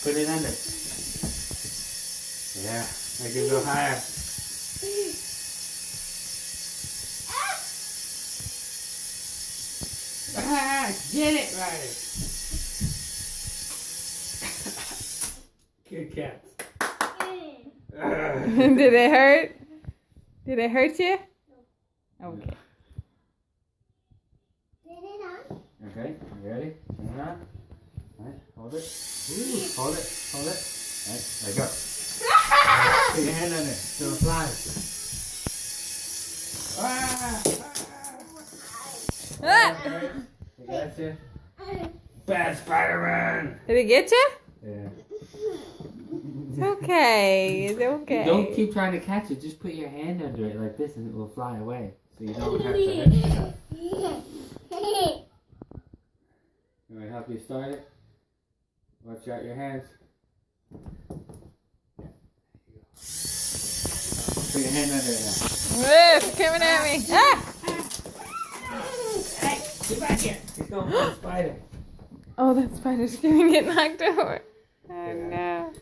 Put it under. Yeah, make it go higher. Get it right. Good cat. Did it hurt? Did it hurt you? Okay. Okay, you ready? Turn it on. Alright, hold it. Ooh, hold it, hold it. Alright, there you go. Put your hand on it, so it flies. Alright, I got you. Bad Spiderman! Did it get you? Yeah. It's okay. It's okay. Don't keep trying to catch it, just put your hand under it like this and it will fly away. So you don't have to hurt yourself. You want to help you start it? Watch out your hands. Put your hand under it now. It's coming at me. Ah! Hey, get back here. He's going for the spider. Oh, that spider's gonna get knocked over. Oh no.